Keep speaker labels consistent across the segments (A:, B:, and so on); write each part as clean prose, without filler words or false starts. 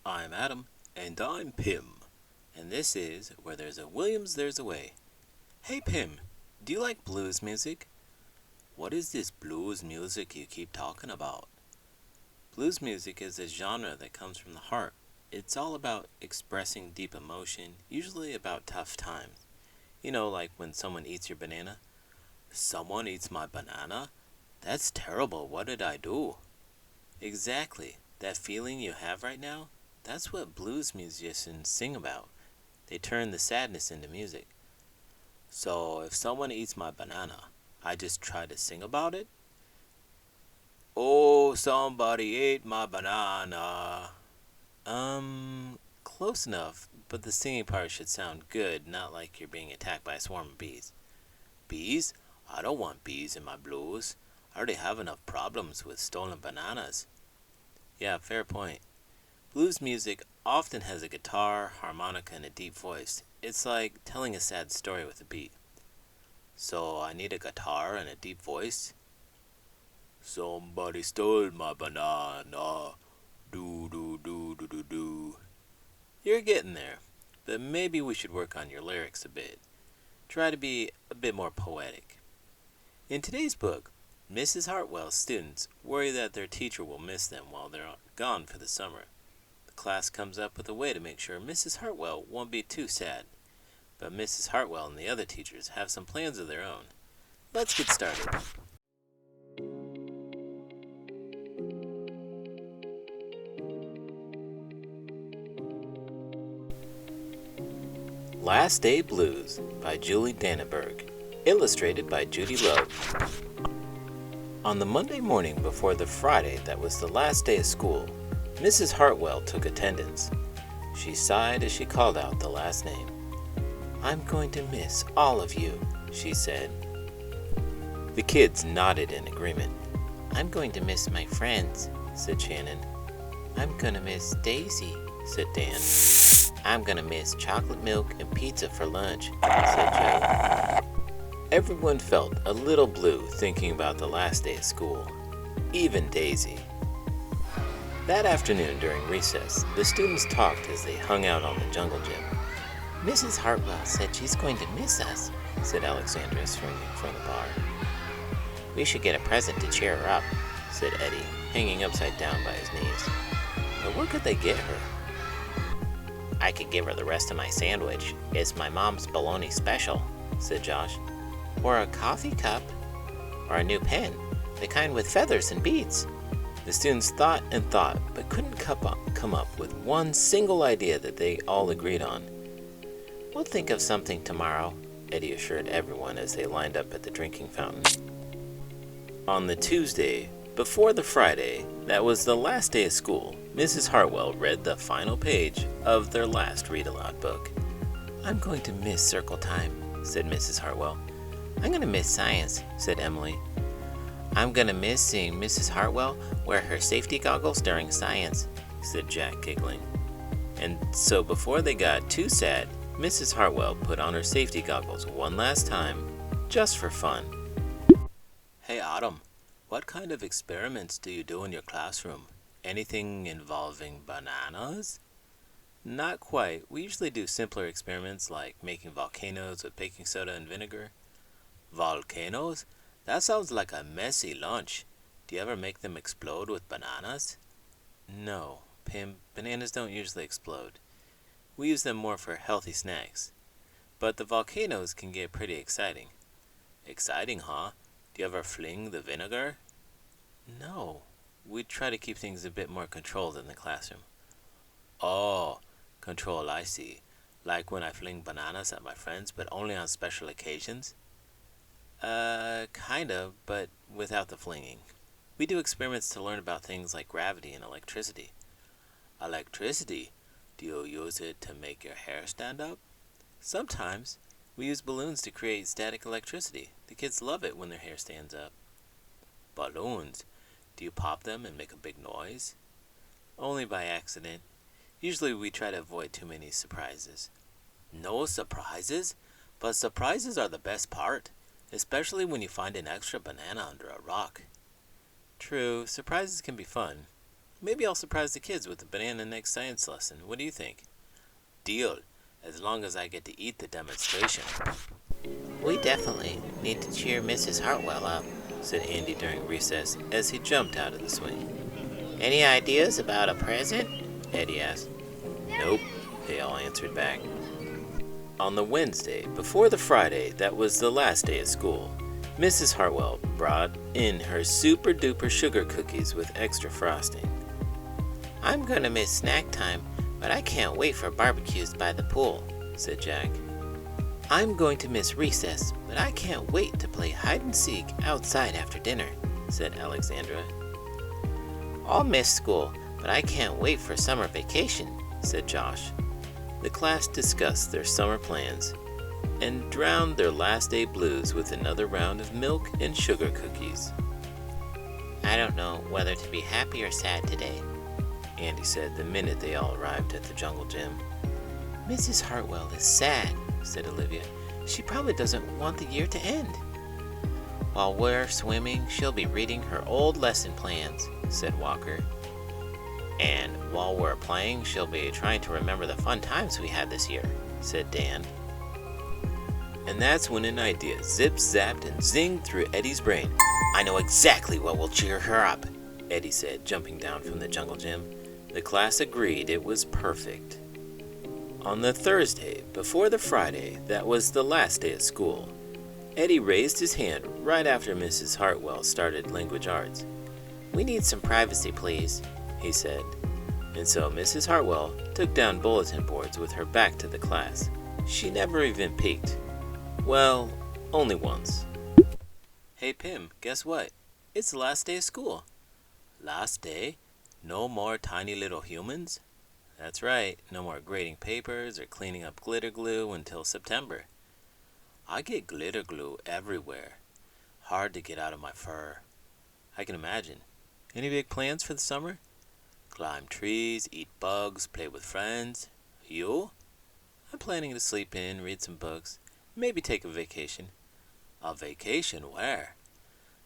A: I'm Adam. And I'm Pim. And this is Where There's a Williams, There's a Way. Hey Pim, do you like blues music? What is this blues music you keep talking about? Blues music is a genre that comes from the heart. It's all about expressing deep emotion, usually about tough times. You know, like when someone eats your banana. Someone eats my banana? That's terrible. What did I do? Exactly. That feeling you have right now? That's what blues musicians sing about. They turn the sadness into music. So if someone eats my banana, I just try to sing about it? Oh, somebody ate my banana. Close enough, but the singing part should sound good, not like you're being attacked by a swarm of bees. Bees? I don't want bees in my blues. I already have enough problems with stolen bananas. Yeah, fair point. Blues music often has a guitar, harmonica, and a deep voice. It's like telling a sad story with a beat. So I need a guitar and a deep voice? Somebody stole my banana. Do do do do do do. You're getting there, but maybe we should work on your lyrics a bit. Try to be a bit more poetic. In today's book, Mrs. Hartwell's students worry that their teacher will miss them while they're gone for the summer. The class comes up with a way to make sure Mrs. Hartwell won't be too sad. But Mrs. Hartwell and the other teachers have some plans of their own. Let's get started. Last Day Blues by Julie Danneberg, illustrated by Judy Love. On the Monday morning before the Friday that was the last day of school, Mrs. Hartwell took attendance. She sighed as she called out the last name. "I'm going to miss all of you," she said. The kids nodded in agreement. "I'm going to miss my friends," said Shannon. "I'm going to miss Daisy," said Dan. "I'm going to miss chocolate milk and pizza for lunch," said Joe. Everyone felt a little blue thinking about the last day of school, even Daisy. That afternoon during recess, the students talked as they hung out on the jungle gym. "Mrs. Hartwell said she's going to miss us," said Alexandra, swinging from the bar. "We should get a present to cheer her up," said Eddie, hanging upside down by his knees. "But what could they get her?" "I could give her the rest of my sandwich. It's my mom's bologna special," said Josh. "Or a coffee cup. Or a new pen, the kind with feathers and beads." The students thought and thought, but couldn't come up with one single idea that they all agreed on. "We'll think of something tomorrow," Eddie assured everyone as they lined up at the drinking fountain. On the Tuesday, before the Friday, that was the last day of school, Mrs. Hartwell read the final page of their last read-aloud book. "I'm going to miss circle time," said Mrs. Hartwell. "I'm going to miss science," said Emily. "I'm going to miss seeing Mrs. Hartwell wear her safety goggles during science," said Jack, giggling. And so before they got too sad, Mrs. Hartwell put on her safety goggles one last time, just for fun. "Hey Autumn, what kind of experiments do you do in your classroom? Anything involving bananas?" "Not quite. We usually do simpler experiments like making volcanoes with baking soda and vinegar." "Volcanoes? That sounds like a messy lunch. Do you ever make them explode with bananas?" "No, Pim, bananas don't usually explode. We use them more for healthy snacks. But the volcanoes can get pretty exciting." "Exciting, huh? Do you ever fling the vinegar?" "No. We try to keep things a bit more controlled in the classroom." "Oh, control, I see. Like when I fling bananas at my friends, but only on special occasions?" Kind of, but without the flinging. We do experiments to learn about things like gravity and electricity." "Electricity? Do you use it to make your hair stand up?" "Sometimes. We use balloons to create static electricity. The kids love it when their hair stands up." "Balloons? Do you pop them and make a big noise?" "Only by accident. Usually we try to avoid too many surprises." "No surprises? But surprises are the best part. Especially when you find an extra banana under a rock." "True, surprises can be fun. Maybe I'll surprise the kids with a banana next science lesson. What do you think? Deal, as long as I get to eat the demonstration. We definitely need to cheer Mrs. Hartwell up, said Andy during recess as he jumped out of the swing. Any ideas about a present? Eddie asked. Nope, they all answered back. On the Wednesday, before the Friday that was the last day of school, Mrs. Hartwell brought in her super duper sugar cookies with extra frosting. I'm gonna miss snack time, but I can't wait for barbecues by the pool, said Jack. I'm going to miss recess, but I can't wait to play hide and seek outside after dinner, said Alexandra. I'll miss school, but I can't wait for summer vacation, said Josh. The class discussed their summer plans and drowned their last day blues with another round of milk and sugar cookies. I don't know whether to be happy or sad today, Andy said the minute they all arrived at the jungle gym. Mrs. Hartwell is sad, said Olivia. She probably doesn't want the year to end. While we're swimming, she'll be reading her old lesson plans, said Walker. And while we're playing, she'll be trying to remember the fun times we had this year, said Dan. And that's when an idea zip-zapped and zinged through Eddie's brain. I know exactly what will cheer her up, Eddie said, jumping down from the jungle gym. The class agreed it was perfect. On the Thursday, before the Friday that was the last day of school, Eddie raised his hand right after Mrs. Hartwell started language arts. We need some privacy, please, he said. And so Mrs. Hartwell took down bulletin boards with her back to the class. She never even peeked. Well, only once. Hey Pim, guess what? It's the last day of school. Last day? No more tiny little humans? That's right, no more grading papers or cleaning up glitter glue until September. I get glitter glue everywhere. Hard to get out of my fur. I can imagine. Any big plans for the summer? Climb trees, eat bugs, play with friends. You? I'm planning to sleep in, read some books, maybe take a vacation. A vacation where?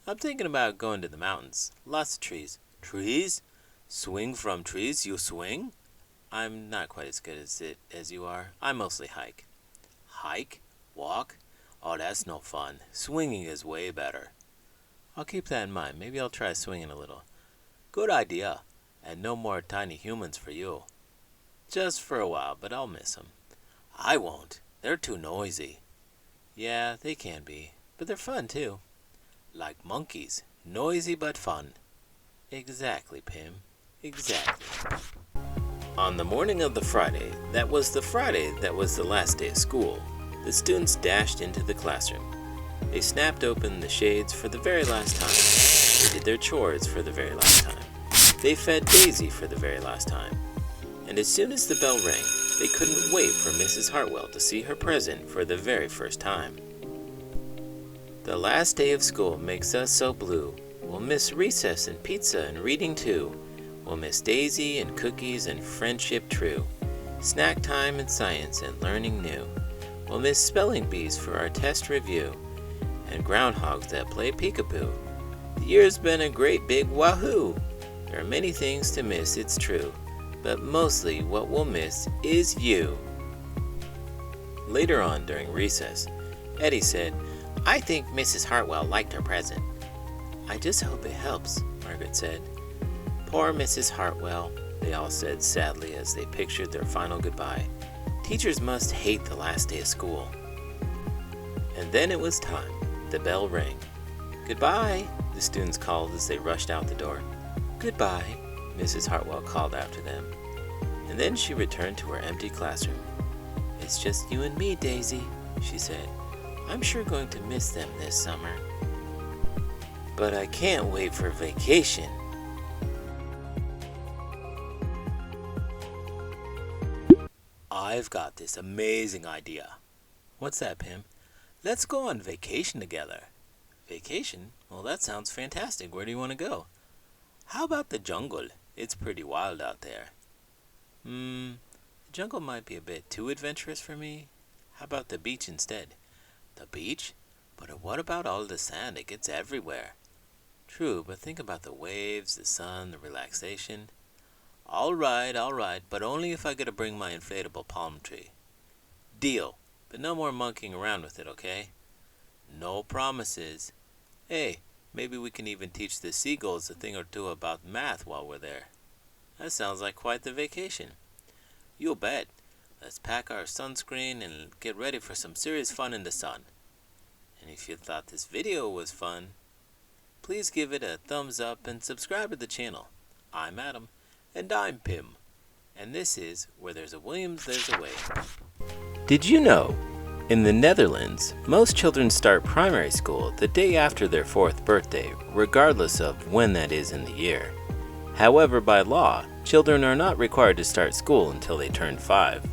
A: I'm thinking about going to the mountains. Lots of trees. Trees? Swing from trees? You swing? I'm not quite as good at it as you are. I mostly hike. Hike? Walk? Oh, that's no fun. Swinging is way better. I'll keep that in mind. Maybe I'll try swinging a little. Good idea. And no more tiny humans for you. Just for a while, but I'll miss them. I won't. They're too noisy. Yeah, they can be. But they're fun, too. Like monkeys. Noisy but fun. Exactly, Pim. Exactly. On the morning of the Friday that was the last day of school, the students dashed into the classroom. They snapped open the shades for the very last time. They did their chores for the very last time. They fed Daisy for the very last time. And as soon as the bell rang, they couldn't wait for Mrs. Hartwell to see her present for the very first time. The last day of school makes us so blue. We'll miss recess and pizza and reading too. We'll miss Daisy and cookies and friendship true. Snack time and science and learning new. We'll miss spelling bees for our test review. And groundhogs that play peekaboo. The year's been a great big wahoo. There are many things to miss, it's true. But mostly what we'll miss is you. Later on during recess, Eddie said, I think Mrs. Hartwell liked her present. I just hope it helps, Margaret said. Poor Mrs. Hartwell, they all said sadly as they pictured their final goodbye. Teachers must hate the last day of school. And then it was time. The bell rang. Goodbye, the students called as they rushed out the door. Goodbye, Mrs. Hartwell called after them. And then she returned to her empty classroom. It's just you and me, Daisy, she said. I'm sure going to miss them this summer. But I can't wait for vacation. I've got this amazing idea. What's that, Pim? Let's go on vacation together. Vacation? Well, that sounds fantastic. Where do you want to go? How about the jungle? It's pretty wild out there. The jungle might be a bit too adventurous for me. How about the beach instead? The beach? But what about all the sand? It gets everywhere. True, but think about the waves, the sun, the relaxation. All right, but only if I get to bring my inflatable palm tree. Deal, but no more monkeying around with it, okay? No promises. Hey, maybe we can even teach the seagulls a thing or two about math while we're there. That sounds like quite the vacation. You'll bet. Let's pack our sunscreen and get ready for some serious fun in the sun. And if you thought this video was fun, please give it a thumbs up and subscribe to the channel. I'm Adam. And I'm Pim. And this is Where There's a Williams, There's a Way. Did you know? In the Netherlands, most children start primary school the day after their 4th birthday, regardless of when that is in the year. However, by law, children are not required to start school until they turn 5.